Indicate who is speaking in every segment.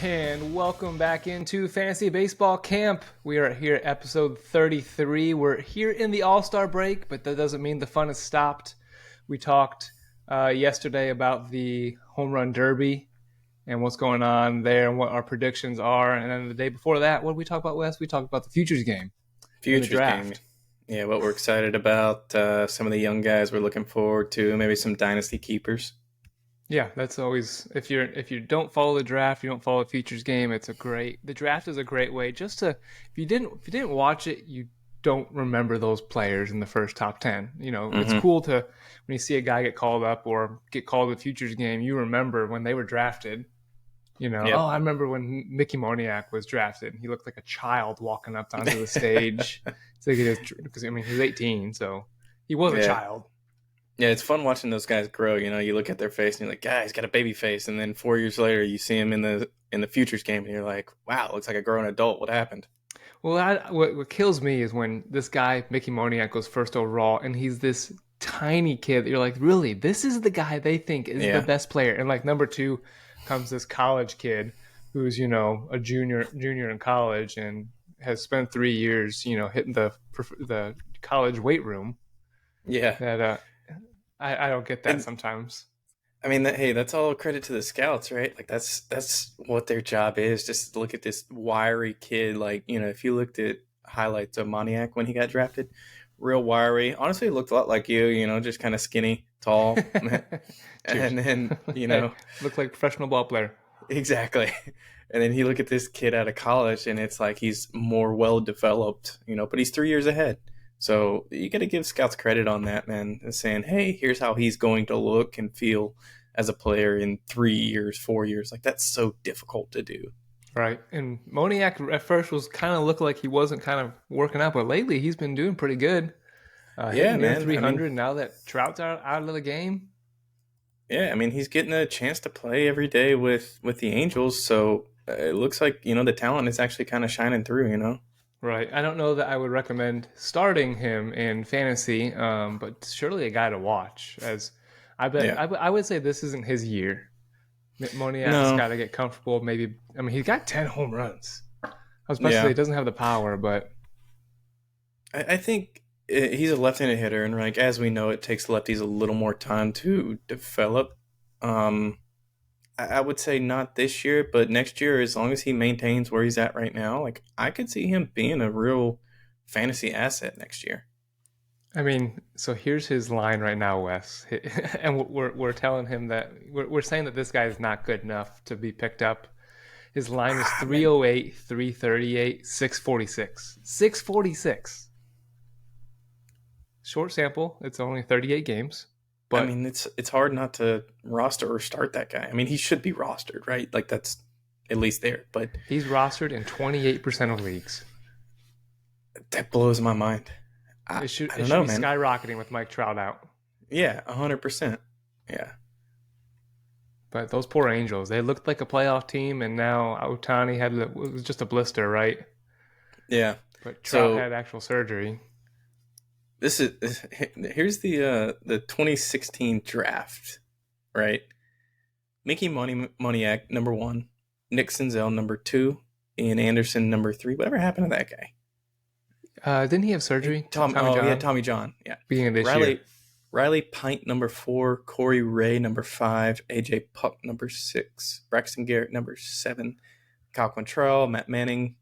Speaker 1: And welcome back into Fantasy Baseball Camp. We are here at episode 33. We're here in the All-Star break, but that doesn't mean the fun has stopped. We talked yesterday about the Home Run Derby and what's going on there and what our predictions are. And then the day before that, what did we talk about, Wes? We talked about the Futures game and the
Speaker 2: Futures game.
Speaker 1: draft.
Speaker 2: Yeah, what we're excited about, some of the young guys we're looking forward to, maybe some dynasty keepers.
Speaker 1: Yeah, that's always if you don't follow the draft, you don't follow the futures game. The draft is a great way just to if you didn't watch it, you don't remember those players in the first top 10. It's
Speaker 2: Mm-hmm.
Speaker 1: cool to when you see a guy get called up or get called to the futures game, you remember when they were drafted.
Speaker 2: Yep.
Speaker 1: I remember when Mickey Moniak was drafted. He looked like a child walking up onto the stage. Because he's 18, so he was a
Speaker 2: Yeah.
Speaker 1: child.
Speaker 2: Yeah, it's fun watching those guys grow. You look at their face and you're like, "God, he's got a baby face," and then 4 years later, you see him in the futures game, and you're like, "Wow, looks like a grown adult. What happened?"
Speaker 1: Well, what kills me is when this guy, Mickey Moniak, goes first overall, and he's this tiny kid that you're like, really, this is the guy they think is the
Speaker 2: Yeah.
Speaker 1: best player. And like number two comes this college kid who's, a junior in college and has spent 3 years, hitting the college weight room.
Speaker 2: Yeah.
Speaker 1: That I don't get that
Speaker 2: And
Speaker 1: sometimes.
Speaker 2: I mean, that's all credit to the scouts, right? Like that's what their job is. Just to look at this wiry kid. Like, if you looked at highlights of Moniak when he got drafted, real wiry. Honestly, looked a lot like you. Just kind of skinny, tall,
Speaker 1: Cheers.
Speaker 2: and then
Speaker 1: Hey, look like a professional ball player.
Speaker 2: exactly. And then you look at this kid out of college, and it's like he's more well developed. But he's 3 years ahead. So you got to give scouts credit on that, man. And saying, hey, here's how he's going to look and feel as a player in 3 years, 4 years. Like, that's so difficult to do.
Speaker 1: Right. And Moniak at first was kind of looking like he wasn't kind of working out, but lately he's been doing pretty good.
Speaker 2: Yeah,
Speaker 1: Hitting near
Speaker 2: man. I mean,
Speaker 1: 300 now that Trout's out of the game.
Speaker 2: yeah, I mean, he's getting a chance to play every day with the Angels. So it looks like, the talent is actually kind of shining through.
Speaker 1: Right. I don't know that I would recommend starting him in fantasy, but surely a guy to watch. As I bet,
Speaker 2: Yeah.
Speaker 1: I would say this isn't his year. Moniak's
Speaker 2: No.
Speaker 1: got to get comfortable. Maybe, I mean, he's got 10 home runs. I was about to say
Speaker 2: Yeah.
Speaker 1: he doesn't have the power, but
Speaker 2: I think he's a left-handed hitter, and like as we know, it takes lefties a little more time to develop. Um, I would say not this year, but next year, as long as he maintains where he's at right now, like I could see him being a real fantasy asset next year.
Speaker 1: I mean, so here's his line right now, Wes, and we're telling him that we're saying that this guy is not good enough to be picked up. His line is
Speaker 2: Man,
Speaker 1: 308, 338, 646. 646. Short sample. It's only 38 games,
Speaker 2: I
Speaker 1: but
Speaker 2: mean, it's hard not to roster or start that guy. I mean, he should be rostered, right? Like that's at least there, but
Speaker 1: he's rostered in 28% of leagues.
Speaker 2: that blows my mind. I,
Speaker 1: It
Speaker 2: I don't
Speaker 1: should
Speaker 2: know,
Speaker 1: be
Speaker 2: man.
Speaker 1: skyrocketing with Mike Trout out.
Speaker 2: Yeah, 100%. Yeah,
Speaker 1: But those poor Angels, they looked like a playoff team, and now Otani it was just a blister, right?
Speaker 2: yeah.
Speaker 1: But Trout
Speaker 2: So
Speaker 1: had actual surgery.
Speaker 2: here's the 2016 draft, right? Moniak number one, Nick Senzel number two, Ian Anderson number three. Whatever happened to that guy?
Speaker 1: Didn't he have surgery? Tommy
Speaker 2: Yeah,
Speaker 1: John,
Speaker 2: Tommy John. Yeah,
Speaker 1: beginning of this year.
Speaker 2: Riley Pint number four, Corey Ray number five, AJ Puck number six, Braxton Garrett number seven, Kyle Quantrill, Matt Manning.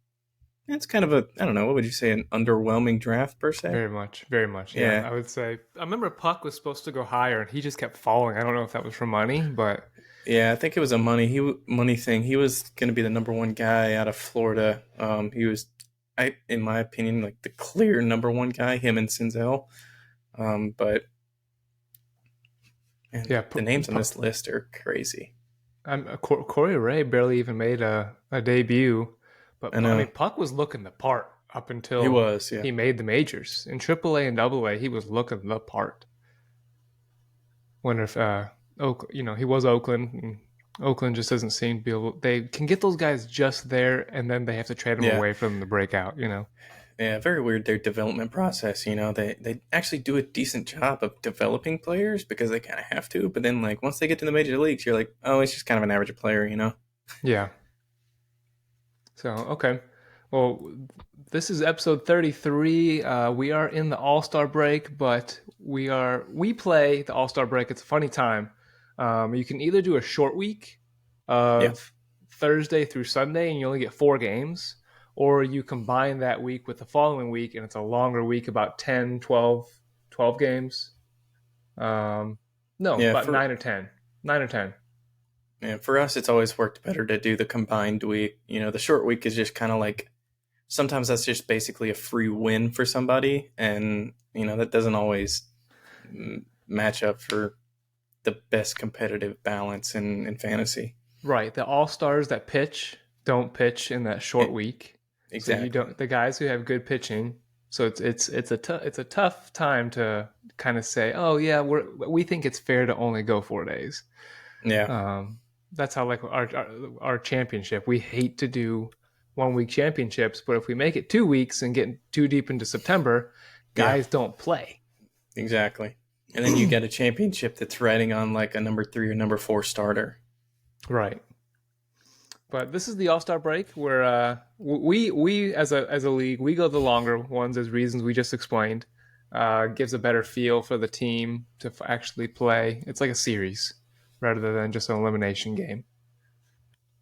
Speaker 2: It's kind of I don't know, what would you say, an underwhelming draft per se?
Speaker 1: Very much, very much. Yeah,
Speaker 2: Yeah,
Speaker 1: I would say. I remember Puck was supposed to go higher, and he just kept falling. I don't know if that was for money, but
Speaker 2: yeah, I think it was a money thing. He was going to be the number one guy out of Florida. He was, in my opinion, like the clear number one guy. Him and Senzel. But man,
Speaker 1: yeah,
Speaker 2: the names on this list are crazy.
Speaker 1: Corey Ray barely even made a debut, but
Speaker 2: I
Speaker 1: I
Speaker 2: know
Speaker 1: mean, Puck was looking the part up
Speaker 2: he
Speaker 1: until
Speaker 2: was. Yeah,
Speaker 1: he made the majors in AAA and AA. He was looking the part. Wonder if he was Oakland. And Oakland just doesn't seem to be able. They can get those guys just there, and then they have to trade them
Speaker 2: yeah,
Speaker 1: away for them to break out.
Speaker 2: yeah. Very weird their development process. They actually do a decent job of developing players because they kind of have to. But then like once they get to the major leagues, you're like, oh, it's just kind of an average player.
Speaker 1: Yeah. So, okay. Well, this is episode 33. We are in the All-Star break, but we play the All-Star break. It's a funny time. You can either do a short week
Speaker 2: Yeah.
Speaker 1: of Thursday through Sunday and you only get 4 games, or you combine that week with the following week and it's a longer week, about 10, 12, 12 games. Um, no,
Speaker 2: Yeah,
Speaker 1: about
Speaker 2: for
Speaker 1: 9 or 10. 9 or 10.
Speaker 2: yeah, for us it's always worked better to do the combined week. The short week is just kind of like sometimes that's just basically a free win for somebody, and that doesn't always match up for the best competitive balance in fantasy.
Speaker 1: Right. The all stars that pitch don't pitch in that short
Speaker 2: It,
Speaker 1: week. So you
Speaker 2: exactly.
Speaker 1: don't the guys who have good pitching. So it's a tough time to kind of say, oh yeah, we think it's fair to only go 4 days.
Speaker 2: Yeah.
Speaker 1: Um, that's how like our championship. We hate to do 1 week championships, but if we make it 2 weeks and get too deep into September,
Speaker 2: Yeah.
Speaker 1: guys don't play.
Speaker 2: Exactly. And then you get a championship that's riding on like a number 3 or number 4 starter.
Speaker 1: Right. But this is the All Star break where we as a league we go the longer ones as reasons we just explained. Gives a better feel for the team to actually play. It's like a series rather than just an elimination game.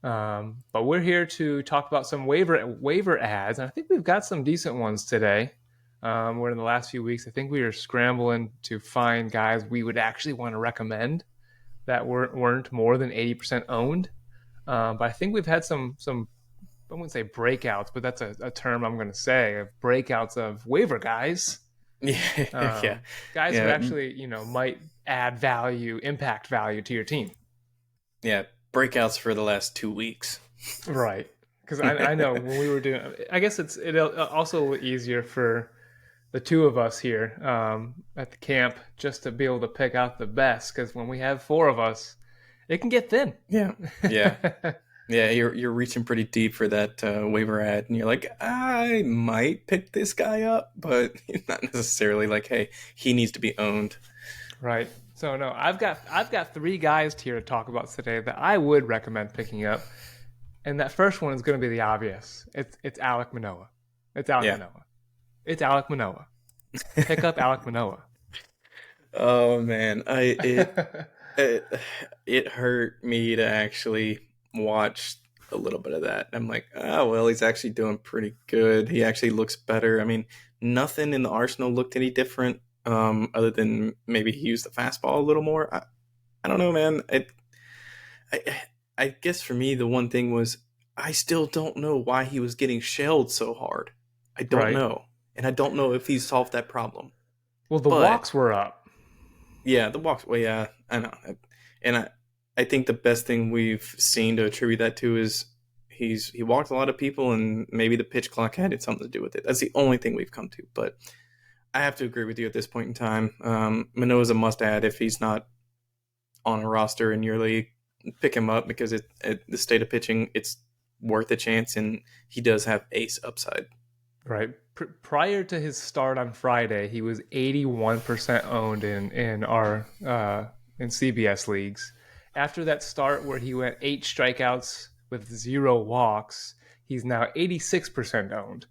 Speaker 1: But we're here to talk about some waiver ads, and I think we've got some decent ones today. Where in the last few weeks, I think we were scrambling to find guys we would actually want to recommend that weren't more than 80% owned. But I think we've had some I wouldn't say breakouts, but that's a term I'm going to say of breakouts of waiver guys,
Speaker 2: Yeah. Yeah.
Speaker 1: guys who
Speaker 2: Yeah.
Speaker 1: actually might add value, impact value to your team.
Speaker 2: Yeah. Breakouts for the last 2 weeks.
Speaker 1: Right. Because I know when we were doing, I guess it also easier for the two of us here at the camp just to be able to pick out the best. Because when we have four of us, it can get thin.
Speaker 2: Yeah. Yeah. Yeah, you're reaching pretty deep for that waiver ad, and you're like, I might pick this guy up, but not necessarily like, hey, he needs to be owned.
Speaker 1: Right. So no, I've got three guys here to talk about today that I would recommend picking up, and that first one is going to be the obvious. It's Alek Manoah. It's Alek
Speaker 2: Yeah.
Speaker 1: Manoah. It's Alek Manoah. Pick up Alek Manoah.
Speaker 2: Oh man, it it hurt me to actually watch a little bit of that. I'm like, oh well, he's actually doing pretty good. He actually looks better. I mean, nothing in the arsenal looked any different, other than maybe he used the fastball a little more. I don't know, man. I I guess for me the one thing was I still don't know why he was getting shelled so hard. I don't
Speaker 1: Right.
Speaker 2: know, and I don't know if he's solved that problem.
Speaker 1: Well, the
Speaker 2: But
Speaker 1: walks were up.
Speaker 2: yeah, the walks. Well, yeah, I know, and I think the best thing we've seen to attribute that to is he walked a lot of people, and maybe the pitch clock had something to do with it. That's the only thing we've come to. But I have to agree with you at this point in time. Manoah's a must add if he's not on a roster in your league. Pick him up because at the state of pitching, it's worth a chance, and he does have ace upside.
Speaker 1: Right. Prior to his start on Friday, he was 81% owned in our in CBS leagues. After that start where he went 8 strikeouts with 0 walks, he's now 86% owned.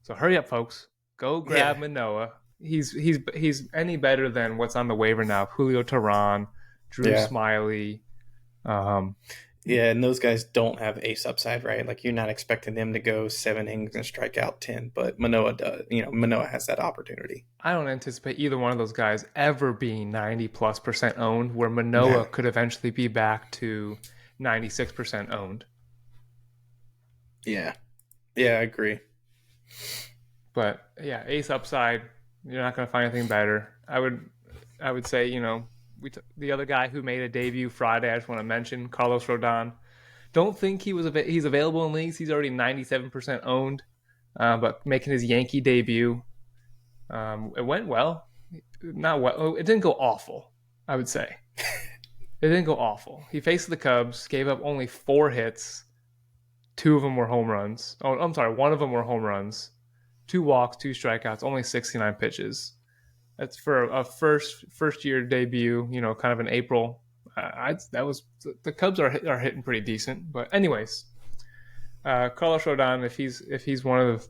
Speaker 1: So hurry up, folks. Go grab
Speaker 2: Yeah,
Speaker 1: Manoah. He's any better than what's on the waiver now. Julio Teheran, Drew
Speaker 2: yeah.
Speaker 1: Smiley. Um,
Speaker 2: Yeah, and those guys don't have ace upside, right? Like you're not expecting them to go 7 innings and strike out 10, but Manoah does. Manoah has that opportunity.
Speaker 1: I don't anticipate either one of those guys ever being 90+% owned, where
Speaker 2: No.
Speaker 1: Manoah could eventually be back to 96% owned.
Speaker 2: Yeah. Yeah, I agree.
Speaker 1: But yeah, ace upside, you're not going to find anything better. I would say, the other guy who made a debut Friday, I just want to mention Carlos Rodon. Don't think he's available in leagues. He's already 97% owned, but making his Yankee debut, it went well. Not well. It didn't go awful, I would say. It didn't go awful. He faced the Cubs, gave up only 4 hits. 2 of them were home runs. Oh, I'm sorry. 1 of them were home runs. 2 walks, 2 strikeouts, only 69 pitches. That's for a first year debut. Kind of in April. That was the Cubs are hitting pretty decent. But anyways, Carlos Rodon, if he's one of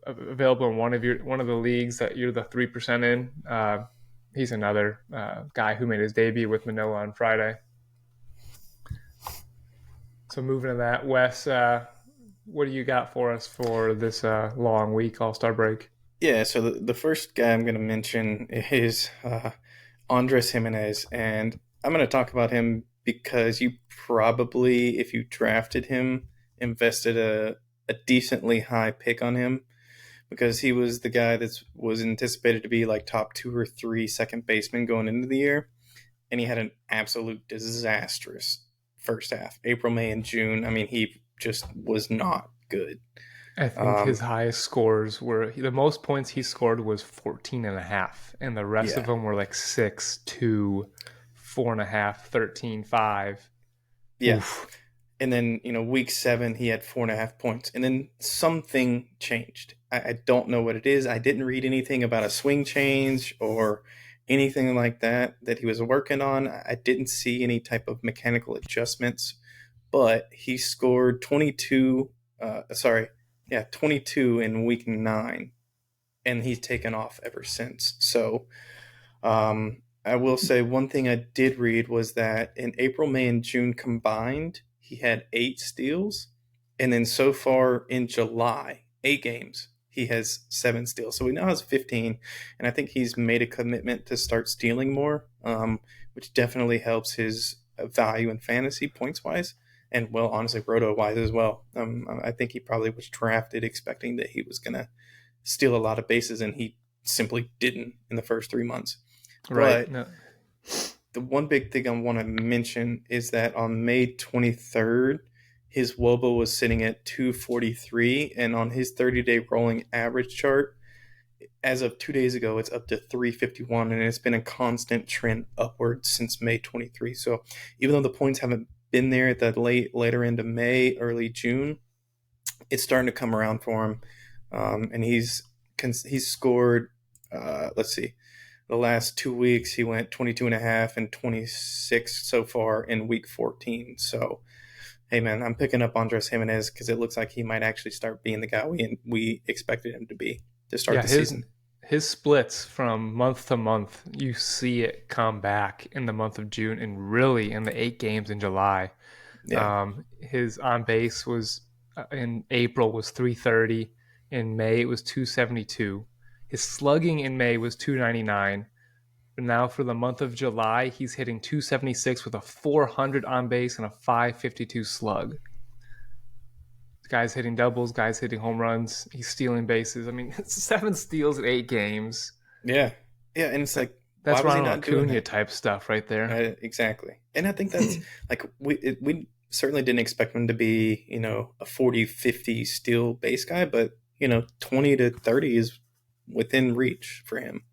Speaker 1: available in one of the leagues that you're the 3% in, he's another guy who made his debut with Manila on Friday. So moving to that, Wes, what do you got for us for this long week All Star break?
Speaker 2: Yeah, so the first guy I'm going to mention is Andres Jimenez, and I'm going to talk about him because you probably, if you drafted him, invested a decently high pick on him because he was the guy that was anticipated to be like top two or three second baseman going into the year, and he had an absolute disastrous first half. April, May, and June. I mean, he just was not good.
Speaker 1: I think his
Speaker 2: Um,
Speaker 1: highest scores were the most points he scored was 14 and a half, and the rest of
Speaker 2: yeah,
Speaker 1: them were like 6, 2, 4.5, 13, 5.
Speaker 2: yeah.
Speaker 1: Oof.
Speaker 2: And then, week 7, he had 4.5 points. And then something changed. I don't know what it is. I didn't read anything about a swing change or anything like that he was working on. I didn't see any type of mechanical adjustments, but he scored 22, sorry, yeah, 22 in week 9, and he's taken off ever since. So, I will say one thing I did read was that in April, May, and June combined, he had 8 steals. And then so far in July, 8 games, he has 7 steals. So he now has 15. And I think he's made a commitment to start stealing more, which definitely helps his value in fantasy points wise. And, well, honestly, roto wise as well. I think he probably was drafted expecting that he was going to steal a lot of bases, and he simply didn't in the first 3 months.
Speaker 1: Right.
Speaker 2: But
Speaker 1: No.
Speaker 2: the one big thing I want to mention is that on May 23rd, his WOBA was sitting at 243, and on his 30-day rolling average chart, as of 2 days ago, it's up to 351, and it's been a constant trend upward since May 23. So even though the points haven't been there at the later end of May, early June, it's starting to come around for him, and he's scored. Let's see, the last 2 weeks he went 22 and a half and 26 so far in week 14. So hey man, I'm picking up Andres Jimenez because it looks like he might actually start being the guy we expected him to be to start
Speaker 1: Yeah,
Speaker 2: the
Speaker 1: his
Speaker 2: season.
Speaker 1: his splits from month to month, you see it come back in the month of June and really in the 8 games in July.
Speaker 2: Yeah,
Speaker 1: His on base was in April was 330. In May it was 272. His slugging in May was 299. But now for the month of July, he's hitting 276 with a 400 on base and a 552 slug. Guys hitting doubles, guys hitting home runs. He's stealing bases. I mean, 7 steals in 8 games.
Speaker 2: yeah, yeah, and it's
Speaker 1: That,
Speaker 2: like, why
Speaker 1: that's
Speaker 2: was he
Speaker 1: Ronald
Speaker 2: not doing
Speaker 1: Acuna
Speaker 2: that?
Speaker 1: type stuff right there.
Speaker 2: Exactly, and I think that's like we certainly didn't expect him to be a 40-50 steal base guy, but 20 to 30 is within reach for him.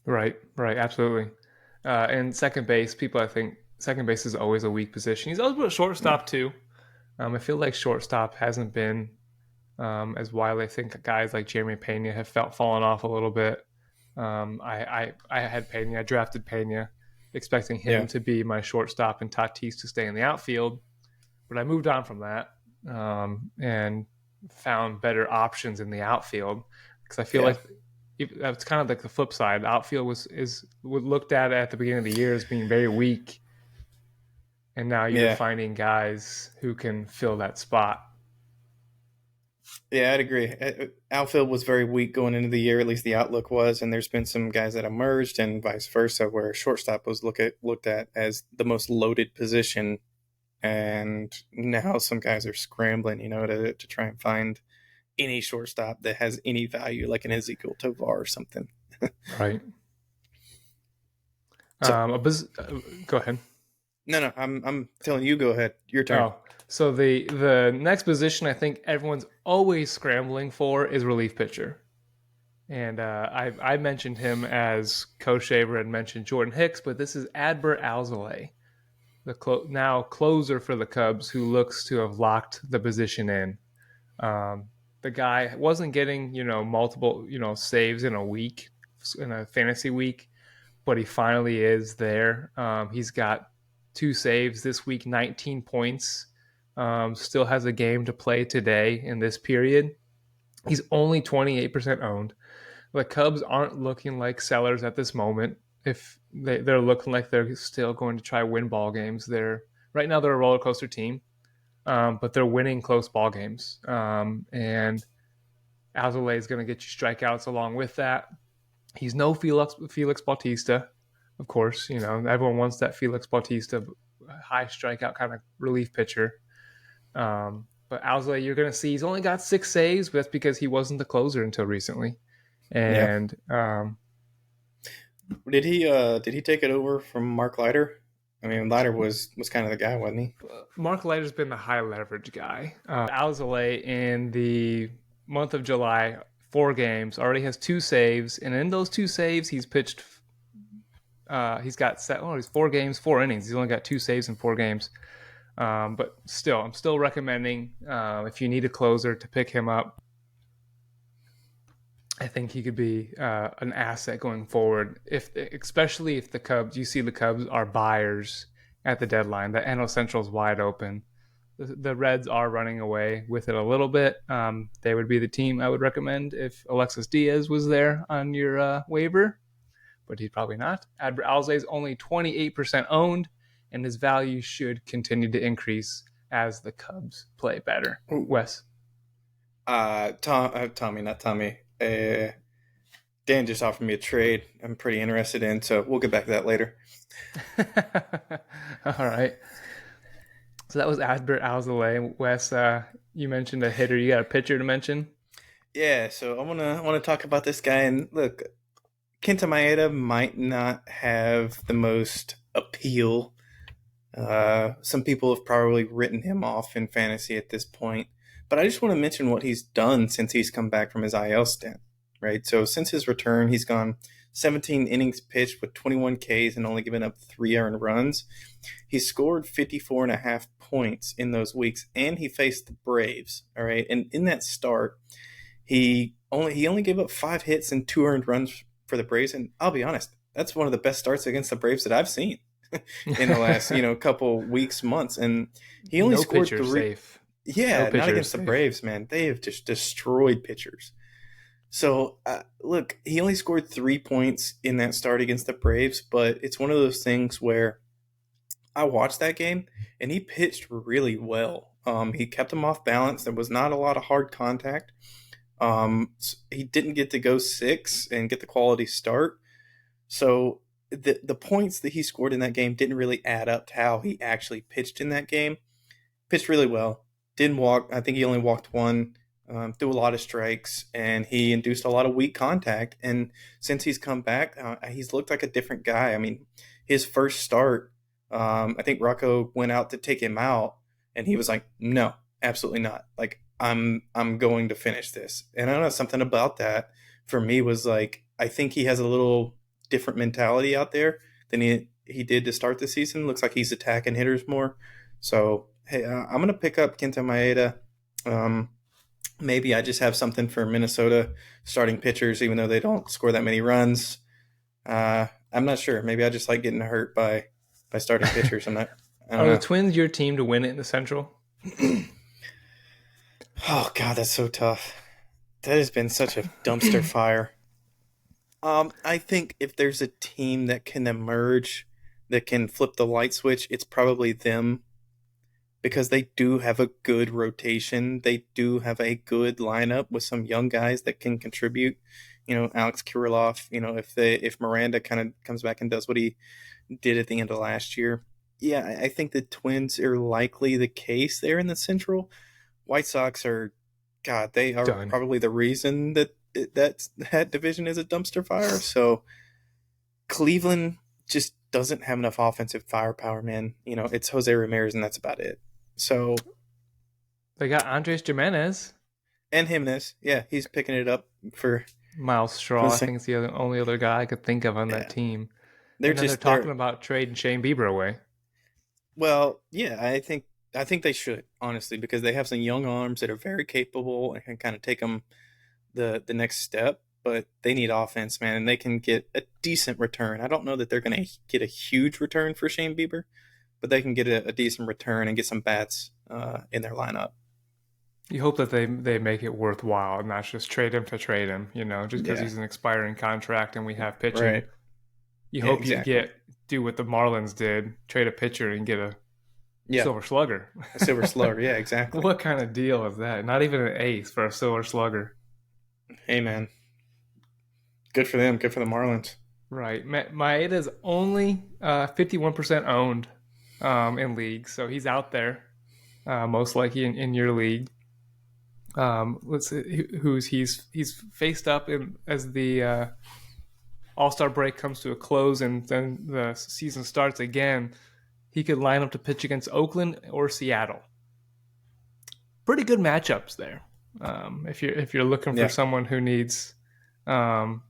Speaker 1: Right, right, absolutely. And second base, people, I think second base is always a weak position. He's always a
Speaker 2: Yeah,
Speaker 1: shortstop too. I feel like shortstop hasn't been as widely. I think guys like Jeremy Pena have felt fallen off a little bit. I had Pena. I drafted Pena, expecting him
Speaker 2: yeah,
Speaker 1: to be my shortstop and Tatis to stay in the outfield. But I moved on from that and found better options in the outfield because I feel
Speaker 2: yeah,
Speaker 1: like that's kind of like the flip side. The outfield was looked at the beginning of the year as being very weak, and now you're
Speaker 2: yeah,
Speaker 1: finding guys who can fill that spot.
Speaker 2: yeah. I'd agree. Outfield was very weak going into the year. At least the outlook was, and there's been some guys that emerged, and vice versa, where shortstop was looked at as the most loaded position, and now some guys are scrambling, to try and find any shortstop that has any value, like an Ezekiel Tovar or something.
Speaker 1: Right.
Speaker 2: So
Speaker 1: Um, a bus- Go ahead.
Speaker 2: no, I'm telling you, go ahead, your turn.
Speaker 1: Oh, so the next position I think everyone's always scrambling for is relief pitcher. And I mentioned him as Coach Shaver had mentioned Jordan Hicks, but this is Adbert Alzolay, the now closer for the Cubs, who looks to have locked the position in. The guy wasn't getting multiple saves in a week in a fantasy week, but he finally is there. He's got 2 saves this week, 19 points, Still has a game to play today in this period. He's only 28% owned. The Cubs aren't looking like sellers at this moment. If they're looking like they're still going to try win ball games, right now they're a roller coaster team, but they're winning close ball games. And Alzolay is going to get you strikeouts along with that. He's no Felix Bautista, of course. You know, everyone wants that Felix Bautista high strikeout kind of relief pitcher. But Alzolay, you're going to see he's only got 6 saves, but that's because he wasn't the closer until recently.
Speaker 2: Yeah.
Speaker 1: And
Speaker 2: Did he take it over from Mark Leiter? I mean, Leiter was kind of the guy, wasn't he?
Speaker 1: Mark Leiter's been the high leverage guy. Alzolay in the month of July, 4 games, already has 2 saves, and in those 2 saves, he's pitched. He's 4 games, 4 innings. He's only got 2 saves in 4 games. But still, I'm still recommending if you need a closer to pick him up. I think he could be an asset going forward. Especially if the Cubs, you see the Cubs are buyers at the deadline. The NL Central is wide open. The Reds are running away with it a little bit. They would be the team I would recommend if Alexis Diaz was there on your waiver, but he's probably not. Adbert Alzolay is only 28% owned, and his value should continue to increase as the Cubs play better. Wes.
Speaker 2: Tommy, not Tommy. Dan just offered me a trade I'm pretty interested in, so we'll get back to that later.
Speaker 1: All right. So that was Adbert Alzolay. Wes, you mentioned a hitter. You got a pitcher to mention?
Speaker 2: Yeah, so I wanna talk about this guy, and look, Kenta Maeda might not have the most appeal. Some people have probably written him off in fantasy at this point, but I just want to mention what he's done since he's come back from his IL stint, right? So since his return, he's gone 17 innings pitched with 21 Ks and only given up 3 earned runs. He scored 54.5 points in those weeks, and he faced the Braves, all right? And in that start, he only gave up 5 hits and 2 earned runs for the Braves, and I'll be honest, that's one of the best starts against the Braves that I've seen in the last couple weeks, months. And he only scored 3.
Speaker 1: Safe.
Speaker 2: Yeah, not against the Braves, man. They have just destroyed pitchers. So look, he only scored 3 points in that start against the Braves, but it's one of those things where I watched that game and he pitched really well. He kept him off balance. There was not a lot of hard contact. He didn't get to go 6 and get the quality start. So the points that he scored in that game didn't really add up to how he actually pitched in that game. Pitched really well. Didn't walk. I think he only walked 1, threw a lot of strikes, and he induced a lot of weak contact. And since he's come back, he's looked like a different guy. I mean, his first start, I think Rocco went out to take him out, and he was like, no, absolutely not. Like, I'm going to finish this. And I don't know, something about that for me was like, I think he has a little different mentality out there than he did to start the season. Looks like he's attacking hitters more. So, hey, I'm going to pick up Kenta Maeda. Maybe I just have something for Minnesota starting pitchers, even though they don't score that many runs. I'm not sure. Maybe I just like getting hurt by starting pitchers. I don't know.
Speaker 1: The Twins your team to win it in the Central?
Speaker 2: Oh, God, that's so tough. That has been such a dumpster fire. I think if there's a team that can emerge, that can flip the light switch, it's probably them, because they do have a good rotation. They do have a good lineup with some young guys that can contribute. Alex Kirilloff, if Miranda kind of comes back and does what he did at the end of last year. Yeah, I think the Twins are likely the case there in the Central. White Sox are, God, they are done. Probably the reason that division is a dumpster fire. So Cleveland just doesn't have enough offensive firepower, man. It's Jose Ramirez, and that's about it. So
Speaker 1: they got Andres Gimenez
Speaker 2: and Jimenez. Yeah, he's picking it up for
Speaker 1: Miles Straw. I think it's the only other guy I could think of on that team. They're talking about trading Shane Bieber away.
Speaker 2: Well, yeah, I think they should, honestly, because they have some young arms that are very capable and can kind of take them the next step. But they need offense, man, and they can get a decent return. I don't know that they're going to get a huge return for Shane Bieber, but they can get a decent return and get some bats in their lineup.
Speaker 1: You hope that they make it worthwhile and not just trade him to trade him, just because
Speaker 2: Yeah,
Speaker 1: he's an expiring contract and we have pitching.
Speaker 2: right.
Speaker 1: You
Speaker 2: Yeah,
Speaker 1: hope you
Speaker 2: exactly.
Speaker 1: do what the Marlins did, trade a pitcher and get a
Speaker 2: Yeah,
Speaker 1: silver slugger.
Speaker 2: a silver slugger. Yeah, exactly.
Speaker 1: What kind of deal is that? Not even an ace for a silver slugger.
Speaker 2: Hey, man, good for them. Good for the Marlins.
Speaker 1: Right. Maeda's only 51% owned in leagues, so he's out there, most likely in your league. Let's see who's he's faced up in as the All Star break comes to a close and then the season starts again. He could line up to pitch against Oakland or Seattle. Pretty good matchups there. If you're looking for
Speaker 2: Yeah,
Speaker 1: someone who needs some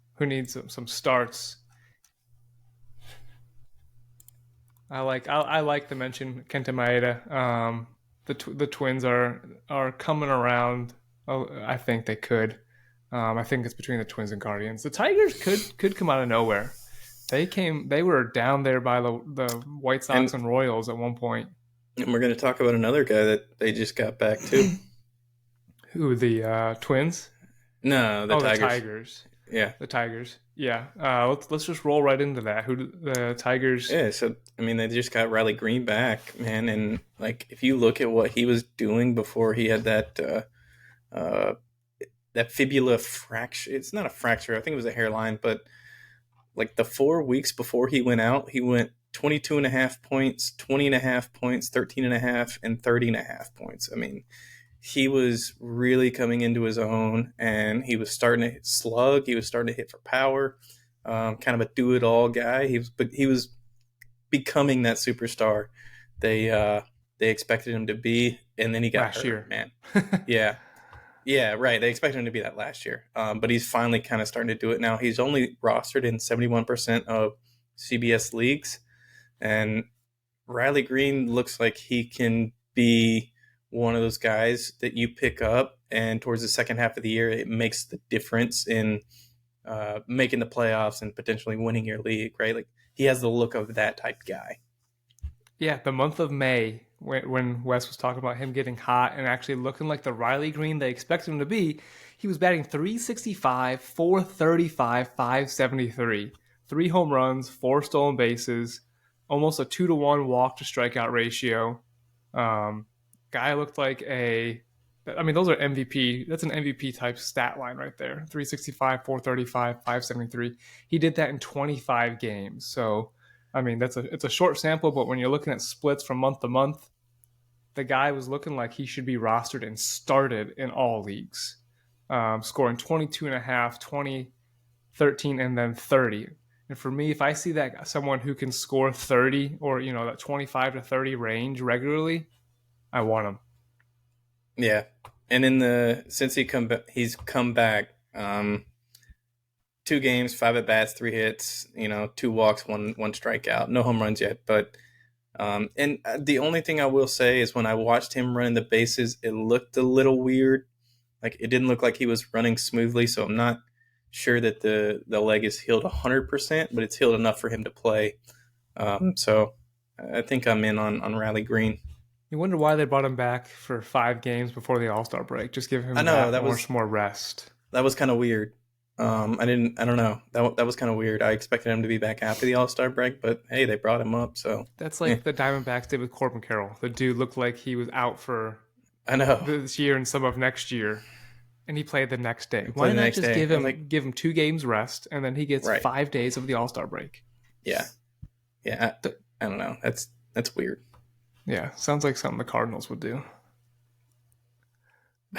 Speaker 1: starts, I like to mention Kenta Maeda. The Twins are coming around. Oh, I think they could. I think it's between the Twins and Guardians. The Tigers could come out of nowhere. They were down there by the White Sox
Speaker 2: and
Speaker 1: and Royals at one point.
Speaker 2: and we're going to talk about another guy that they just got back too.
Speaker 1: Who, the Twins?
Speaker 2: No, the
Speaker 1: Oh, the
Speaker 2: Tigers.
Speaker 1: Tigers.
Speaker 2: Yeah,
Speaker 1: The Tigers. Yeah. Let's just roll right into that. The Tigers?
Speaker 2: yeah. So I mean, they just got Riley Green back, man, and like if you look at what he was doing before he had uh, that fibula fracture. It's not a fracture. I think it was a hairline, but like the 4 weeks before he went out, he went 22 and a half points, 20 and a half points, 13 and a half, and 30 and a half points. I mean, he was really coming into his own and he was starting to hit slug. He was starting to hit for power, kind of a do it all guy. But he was becoming that superstar they, they expected him to be. And then he got
Speaker 1: Last
Speaker 2: hurt,
Speaker 1: year.
Speaker 2: man. Yeah. Yeah, right. They expected him to be that last year, but he's finally kind of starting to do it now. He's only rostered in 71% of CBS leagues, and Riley Green looks like he can be one of those guys that you pick up, and towards the second half of the year, it makes the difference in making the playoffs and potentially winning your league, right? Like he has the look of that type guy.
Speaker 1: Yeah, the month of May, when Wes was talking about him getting hot and actually looking like the Riley Green they expected him to be, he was batting 365, 435, 573. Three home runs, four stolen bases, almost a 2-to-1 walk to strikeout ratio. Um, Guy looked like those are MVP. That's an MVP type stat line right there. 365, 435, 573. He did that in 25 games. So, it's a short sample, but when you're looking at splits from month to month, the guy was looking like he should be rostered and started in all leagues, scoring 22 and a half, 20, 13, and then 30. And for me, if I see that someone who can score 30 or, that 25 to 30 range regularly, I want him.
Speaker 2: Yeah, and since he's come back. 2 games, 5 at bats, 3 hits, 2 walks, one strikeout, no home runs yet. But and the only thing I will say is when I watched him running the bases, it looked a little weird. Like it didn't look like he was running smoothly. So I'm not sure that the leg is healed 100%, but it's healed enough for him to play. So I think I'm in on Riley Green.
Speaker 1: You wonder why they brought him back for 5 games before the All-Star break. Just give him
Speaker 2: I know
Speaker 1: much more rest.
Speaker 2: that was kind of weird. I don't know. That was kind of weird. I expected him to be back after the All-Star break, but hey, they brought him up. So
Speaker 1: That's
Speaker 2: yeah,
Speaker 1: like the Diamondbacks did with Corbin Carroll. The dude looked like he was out for
Speaker 2: I know.
Speaker 1: this year and some of next year, and he played the next day.
Speaker 2: He
Speaker 1: Why
Speaker 2: played the
Speaker 1: not
Speaker 2: next
Speaker 1: just
Speaker 2: day.
Speaker 1: give him 2 games rest, and then he gets
Speaker 2: Right.
Speaker 1: 5 days of the All-Star break?
Speaker 2: Yeah, yeah. I don't know. That's weird.
Speaker 1: Yeah, sounds like something the Cardinals would do.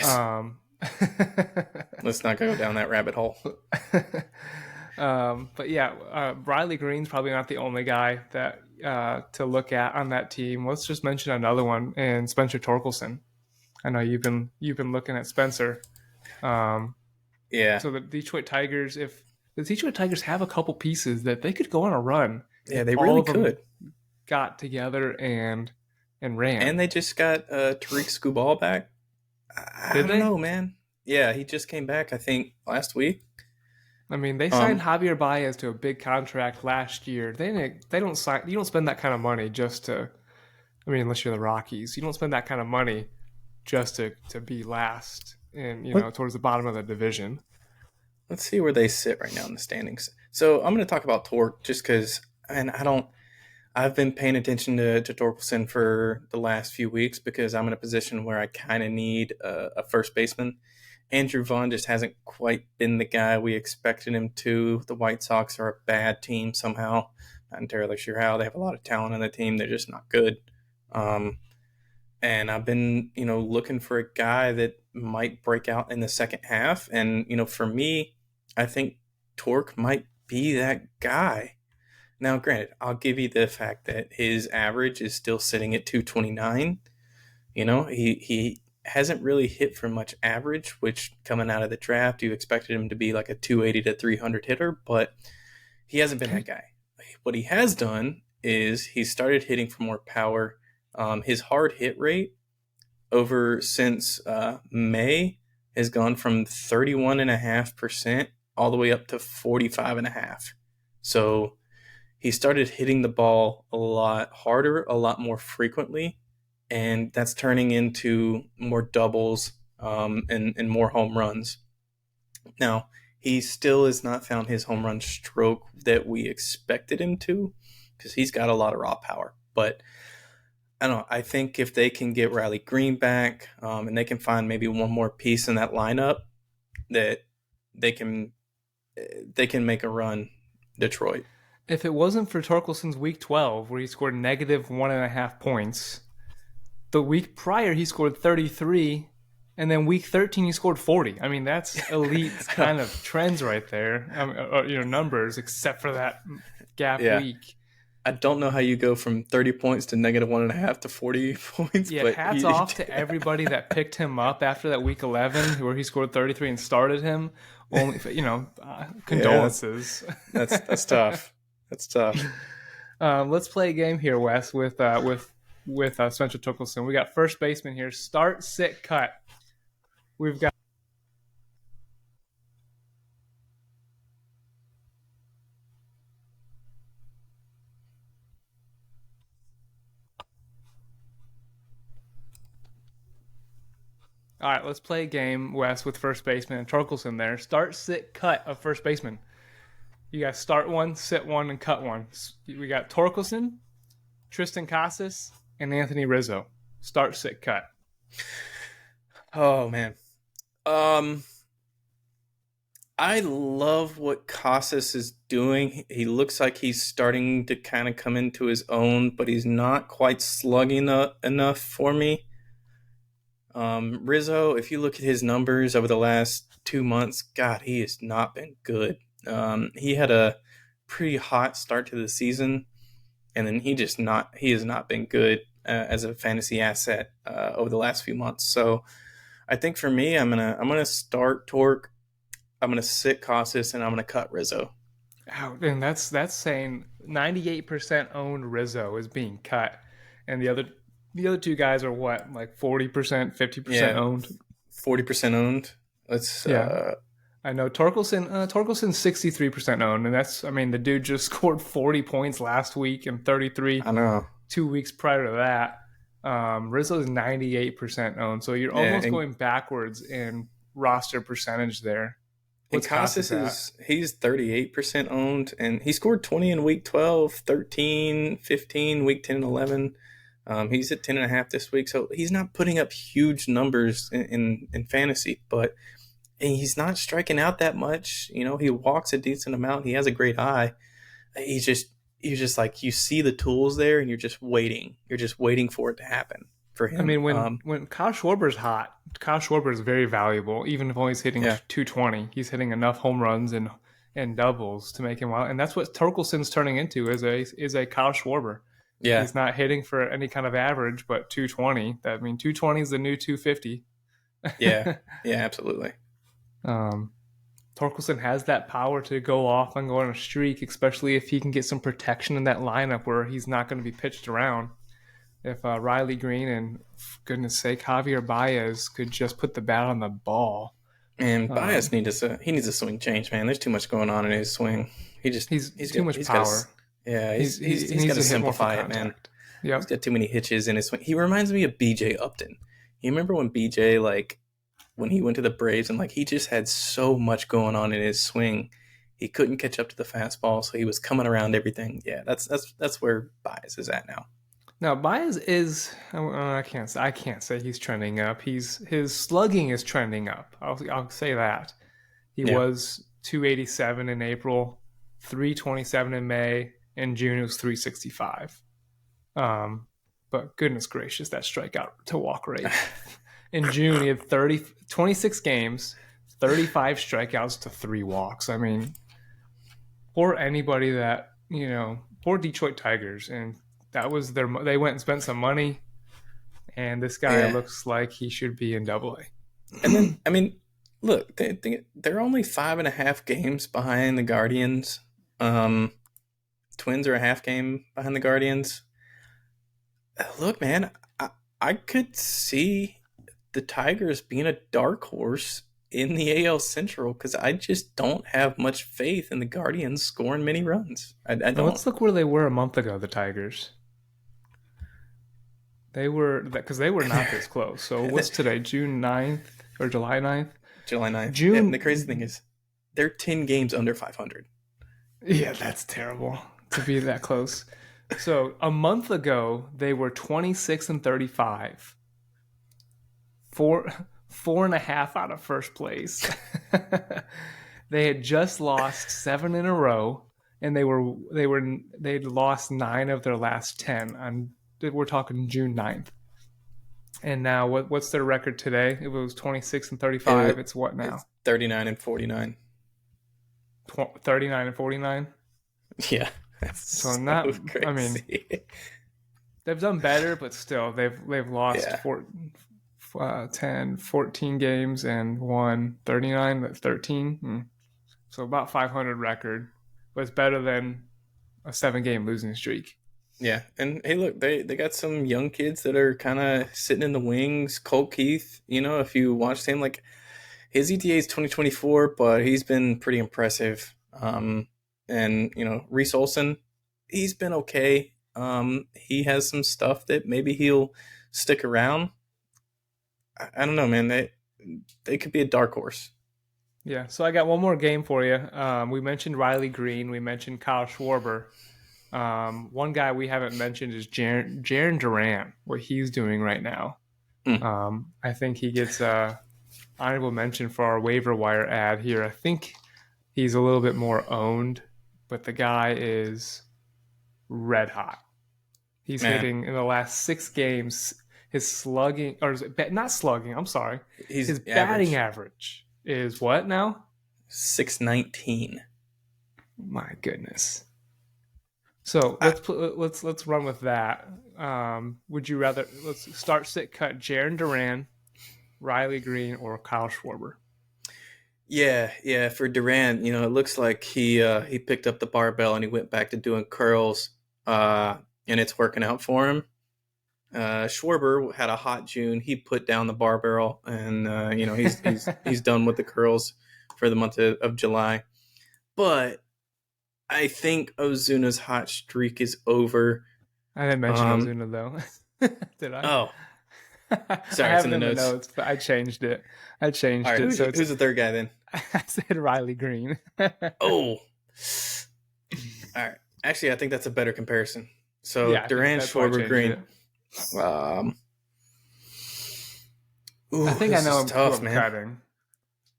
Speaker 1: Um,
Speaker 2: Let's not go down that rabbit hole.
Speaker 1: but yeah, Riley Green's probably not the only guy that to look at on that team. Let's just mention another one, and Spencer Torkelson. I know you've been looking at Spencer.
Speaker 2: Yeah,
Speaker 1: So the Detroit Tigers, if the Detroit Tigers have a couple pieces that they could go on a run,
Speaker 2: yeah. They
Speaker 1: all
Speaker 2: really
Speaker 1: of them
Speaker 2: could.
Speaker 1: got together and ran.
Speaker 2: And they just got Tariq Skubal back. I
Speaker 1: Did
Speaker 2: don't
Speaker 1: they?
Speaker 2: know, man. Yeah, he just came back. I think last week.
Speaker 1: They signed
Speaker 2: Um,
Speaker 1: Javier Baez to a big contract last year. They don't sign. You don't spend that kind of money just to I mean, unless you're the Rockies, you don't spend that kind of money just to be last and
Speaker 2: Let,
Speaker 1: towards the bottom of the division.
Speaker 2: let's see where they sit right now in the standings. So I'm going to talk about Torque just because, and I've been paying attention to Torkelson for the last few weeks because I'm in a position where I kind of need a first baseman. Andrew Vaughn just hasn't quite been the guy we expected him to. The White Sox are a bad team somehow. Not entirely sure how. They have a lot of talent on the team. They're just not good. Um, and I've been, looking for a guy that might break out in the second half. And, for me, I think Torque might be that guy. Now, granted, I'll give you the fact that his average is still sitting at 229. He hasn't really hit for much average, which coming out of the draft, you expected him to be like a 280 to 300 hitter, but he hasn't been that guy. What he has done is he started hitting for more power. His hard hit rate over since May has gone from 31.5% all the way up to 45.5%. So he started hitting the ball a lot harder, a lot more frequently, and that's turning into more doubles and more home runs. Now, he still has not found his home run stroke that we expected him to because he's got a lot of raw power. But I don't know. I think if they can get Riley Green back and they can find maybe one more piece in that lineup, that they can make a run, Detroit.
Speaker 1: If it wasn't for Torkelson's week 12, where he scored negative 1.5 points, the week prior he scored 33, and then week 13 he scored 40. I mean, that's elite kind of trends right there. Numbers, except for that gap week.
Speaker 2: I don't know how you go from 30 points to negative 1.5 to 40 points.
Speaker 1: Yeah,
Speaker 2: but
Speaker 1: hats off to everybody that picked him up after that week 11, where he scored 33 and started him. Only, condolences.
Speaker 2: Yeah, that's tough. That's tough.
Speaker 1: Let's play a game here, Wes, with Spencer Torkelson. We got first baseman here. Start, sit, cut. We've got. All right, let's play a game, Wes, with first baseman and Torkelson there. Start, sit, cut of first baseman. You got start one, sit one, and cut one. We got Torkelson, Tristan Casas, and Anthony Rizzo. Start, sit, cut.
Speaker 2: Oh man, I love what Casas is doing. He looks like he's starting to kind of come into his own, but he's not quite slugging enough for me. Rizzo, if you look at his numbers over the last 2 months, God, he has not been good. He had a pretty hot start to the season, and then he has not been good as a fantasy asset over the last few months. So I think for me, I'm gonna start Torque, I'm gonna sit Casas, and I'm gonna cut Rizzo.
Speaker 1: Oh, and that's saying 98% owned Rizzo is being cut, and the other two guys are what, like 40%, 50% owned.
Speaker 2: 40% owned.
Speaker 1: I know Torkelson's 63% owned, and the dude just scored 40 points last week and 33.
Speaker 2: I know.
Speaker 1: 2 weeks prior to that. Rizzo's 98% owned, so you're almost going backwards in roster percentage there.
Speaker 2: What's Casas he's 38% owned, and he scored 20 in week 12, 13, 15, week 10 and 11. He's at 10.5 this week, so he's not putting up huge numbers in fantasy, but he's not striking out that much. He walks a decent amount. He has a great eye. You're just like, you see the tools there, and you're just waiting. You're just waiting for it to happen for him.
Speaker 1: I mean, when Kyle Schwarber's hot, Kyle Schwarber is very valuable. Even if only he's hitting 220, he's hitting enough home runs and doubles to make him wild. And that's what Torkelson's turning into is a Kyle Schwarber. Yeah, he's not hitting for any kind of average, but 220. 220 is the new 250.
Speaker 2: Yeah, absolutely.
Speaker 1: Torkelson has that power to go off and go on a streak, especially if he can get some protection in that lineup where he's not going to be pitched around. If Riley Green and, for goodness sake, Javier Baez could just put the bat on the ball.
Speaker 2: And Baez needs a swing change, man. There's too much going on in his swing. He's
Speaker 1: too much power.
Speaker 2: He's got to simplify it, man.
Speaker 1: Yep.
Speaker 2: He's got too many hitches in his swing. He reminds me of BJ Upton. You remember when BJ, like, when he went to the Braves and, like, he just had so much going on in his swing. He couldn't catch up to the fastball, so he was coming around everything. Yeah, that's where Baez is at now.
Speaker 1: Now Baez is I can't say he's trending up. His slugging is trending up. I'll say that. He
Speaker 2: Yeah.
Speaker 1: was 287 in April, 327 in May, in June it was 365. But goodness gracious, that strikeout to walk rate. In June, he had 26 games, 35 strikeouts to 3 walks. I mean, poor anybody that, poor Detroit Tigers. And that was they went and spent some money. And this guy
Speaker 2: Yeah.
Speaker 1: looks like he should be in AA.
Speaker 2: And then, I mean, look, they're only 5.5 games behind the Guardians. Twins are a half game behind the Guardians. Look, man, I could see the Tigers being a dark horse in the AL Central because I just don't have much faith in the Guardians scoring many runs. I
Speaker 1: Now,
Speaker 2: don't.
Speaker 1: let's look where they were a month ago, the Tigers. They were not this close. So what's today? June 9th or July 9th?
Speaker 2: July 9th.
Speaker 1: June.
Speaker 2: And the crazy thing is, they're 10 games under 500.
Speaker 1: Yeah, that's terrible to be that close. So a month ago, they were 26 and 35. Four and a half out of first place. They had just lost 7 in a row, and they'd lost 9 of their last 10. We're talking June 9th. And now what's their record today? It was 26 and 35. It's what now?
Speaker 2: It's 39 and 49.
Speaker 1: 39 and 49.
Speaker 2: Yeah. That's
Speaker 1: So not
Speaker 2: crazy.
Speaker 1: I mean, they've done better, but still they've lost 14 games and won 39. That's 13. So about 500 record, but it's better than a 7-game losing streak.
Speaker 2: Yeah, and hey, look, they got some young kids that are kind of sitting in the wings. Colt Keith, if you watch him, like his ETA is 2024, but he's been pretty impressive. And Reese Olson, he's been okay. He has some stuff that maybe he'll stick around. I don't know, man. They could be a dark horse.
Speaker 1: Yeah. So I got one more game for you. We mentioned Riley Green. We mentioned Kyle Schwarber. One guy we haven't mentioned is Jarren Duran, what he's doing right now. I think he gets a honorable mention for our waiver wire ad here. I think he's a little bit more owned, but the guy is red hot. He's hitting in the last 6 games. His slugging, or not slugging, I'm sorry. His batting average is what now?
Speaker 2: 619.
Speaker 1: My goodness. So let's run with that. Would you rather let's start sit cut Jarren Duran, Riley Green, or Kyle Schwarber?
Speaker 2: Yeah. For Duran, it looks like he picked up the barbell and he went back to doing curls, and it's working out for him. Schwarber had a hot June. He put down the barbell, and he's done with the curls for the month of July. But I think Ozuna's hot streak is over.
Speaker 1: I didn't mention Ozuna though. Did I?
Speaker 2: Oh, sorry,
Speaker 1: I have
Speaker 2: it's in the notes.
Speaker 1: but I changed it.
Speaker 2: All right,
Speaker 1: it.
Speaker 2: Who's the third guy then?
Speaker 1: I said Riley Green.
Speaker 2: Oh, all right. Actually, I think that's a better comparison. So Duran, Schwarber, Green.
Speaker 1: I think I know
Speaker 2: tough,
Speaker 1: who I'm
Speaker 2: man.
Speaker 1: cutting.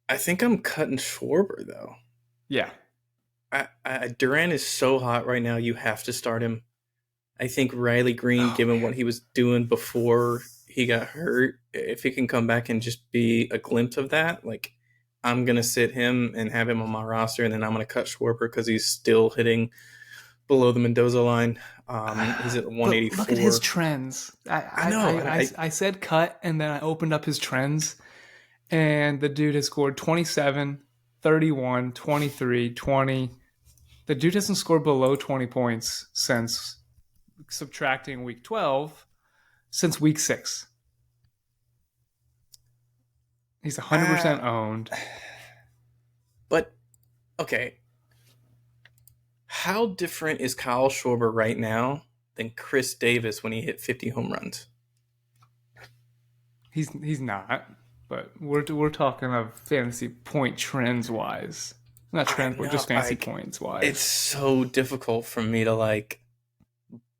Speaker 2: I think I'm cutting Schwarber though.
Speaker 1: Yeah.
Speaker 2: Duran is so hot right now. You have to start him. I think Riley Green, given what he was doing before he got hurt, if he can come back and just be a glimpse of that, like I'm gonna sit him and have him on my roster, and then I'm gonna cut Schwarber because he's still hitting below the Mendoza line. He's at 184.
Speaker 1: Look at his trends. I know. I said cut, and then I opened up his trends, and the dude has scored 27, 31, 23, 20. The dude hasn't scored below 20 points since subtracting week 12, since week 6. He's 100% owned.
Speaker 2: But, okay. How different is Kyle Schwarber right now than Chris Davis when he hit 50 home runs.
Speaker 1: He's not, but we're talking of fantasy point trends wise, not
Speaker 2: I
Speaker 1: trends, but
Speaker 2: know,
Speaker 1: just fantasy
Speaker 2: like,
Speaker 1: points
Speaker 2: it's
Speaker 1: wise.
Speaker 2: so difficult for me to like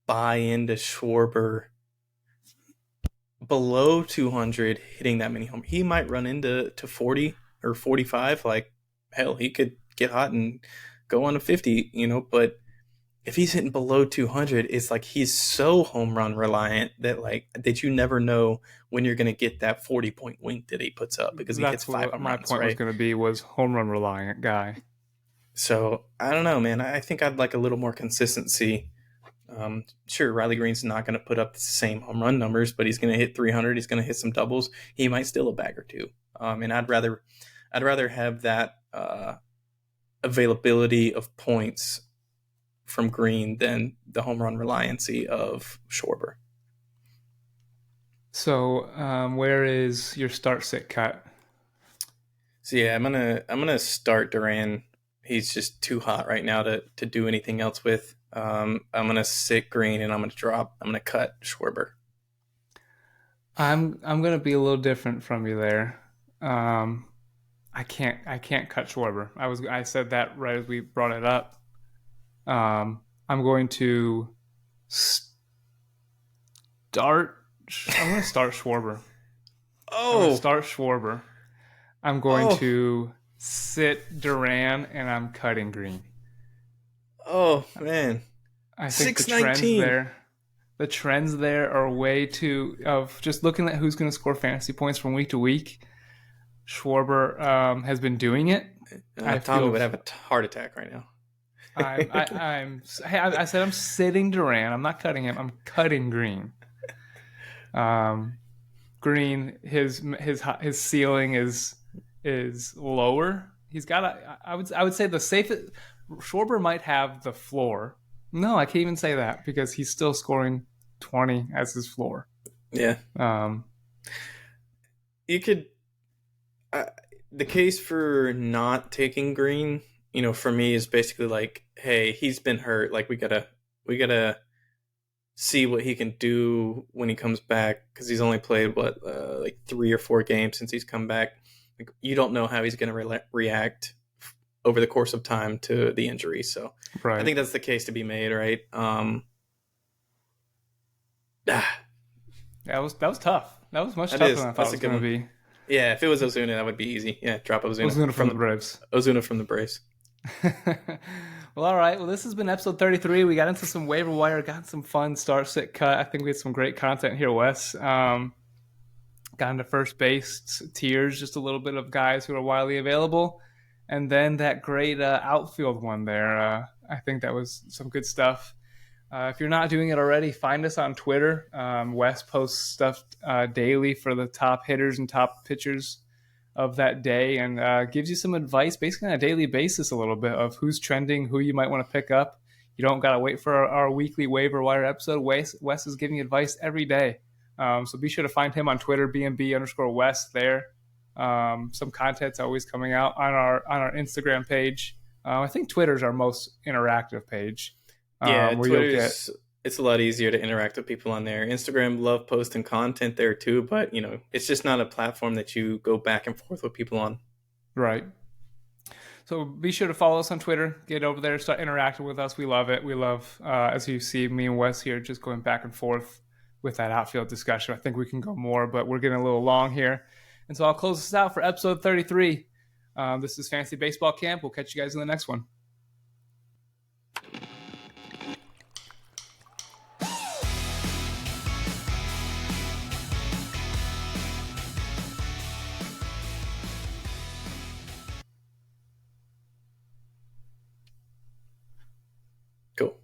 Speaker 2: buy into Schwarber below 200 hitting that many home. He might run into 40 or 45. Like, hell, he could get hot and go on to 50, but if he's hitting below 200, it's like he's so home run reliant that you never know when you're going to get that 40-point wink that he puts up because he hits
Speaker 1: That's
Speaker 2: five
Speaker 1: what
Speaker 2: home
Speaker 1: my
Speaker 2: runs,
Speaker 1: point was
Speaker 2: right?
Speaker 1: going to be, was home run reliant guy.
Speaker 2: So I don't know, man. I think I'd like a little more consistency. Sure, Riley Green's not going to put up the same home run numbers, but he's going to hit 300. He's going to hit some doubles. He might steal a bag or two. And I'd rather have that availability of points from Green than the home run reliancy of Schwarber.
Speaker 1: So, where is your start sit cut?
Speaker 2: So yeah, I'm gonna start Duran. He's just too hot right now to do anything else with. I'm gonna sit Green and I'm gonna cut Schwarber.
Speaker 1: I'm gonna be a little different from you there. Um, I can't cut Schwarber. I said that right as we brought it up. I'm going to start. I'm going to start Schwarber. I'm going to
Speaker 2: Oh,
Speaker 1: start Schwarber. I'm going
Speaker 2: oh,
Speaker 1: to sit Duran, and I'm cutting Green.
Speaker 2: oh man,
Speaker 1: I think
Speaker 2: 619.
Speaker 1: the trends there are way too of just looking at who's going to score fantasy points from week to week. Schwarber has been doing it. I
Speaker 2: Tommy
Speaker 1: feel
Speaker 2: would have a heart attack right now.
Speaker 1: I said I'm sitting Duran. I'm not cutting him. I'm cutting Green. Um, Green, his ceiling is lower. He's got I would say the safest. Schwarber might have the floor. No, I can't even say that because he's still scoring 20 as his floor.
Speaker 2: Yeah,
Speaker 1: Um,
Speaker 2: you could. Uh, the case for not taking Green, for me is basically like, hey, he's been hurt. Like we gotta see what he can do when he comes back because he's only played like 3 or 4 games since he's come back. Like, you don't know how he's going to react over the course of time to the injury. So I
Speaker 1: right.
Speaker 2: think that's the case to be made, right? Ah,
Speaker 1: That was tough. That was much
Speaker 2: that
Speaker 1: tougher
Speaker 2: is
Speaker 1: than I thought it
Speaker 2: that's a
Speaker 1: was
Speaker 2: good
Speaker 1: going to
Speaker 2: one.
Speaker 1: be.
Speaker 2: Yeah, if it was Ozuna, that would be easy. Yeah, drop
Speaker 1: Ozuna from the Braves.
Speaker 2: Ozuna from the Braves.
Speaker 1: Well, all right. Well, this has been episode 33. We got into some waiver wire, got some fun start sit cut. I think we had some great content here, Wes. Got into first base tiers, just a little bit of guys who are widely available, and then that great outfield one there. I think that was some good stuff. If you're not doing it already, find us on Twitter. Wes posts stuff daily for the top hitters and top pitchers of that day, and gives you some advice basically on a daily basis, a little bit of who's trending, who you might want to pick up. You don't got to wait for our weekly waiver wire episode. Wes is giving advice every day. So be sure to find him on Twitter, BNB_Wes there. Some content's always coming out on our Instagram page. I think Twitter's our most interactive page,
Speaker 2: Yeah,
Speaker 1: where you'll get
Speaker 2: it's a lot easier to interact with people on there. Instagram love posting content there too, but it's just not a platform that you go back and forth with people on.
Speaker 1: right. So be sure to follow us on Twitter. Get over there, start interacting with us. We love it. We love, as you see, me and Wes here just going back and forth with that outfield discussion. I think we can go more, but we're getting a little long here. And so I'll close this out for episode 33. This is Fantasy Baseball Camp. We'll catch you guys in the next one.
Speaker 2: Cool.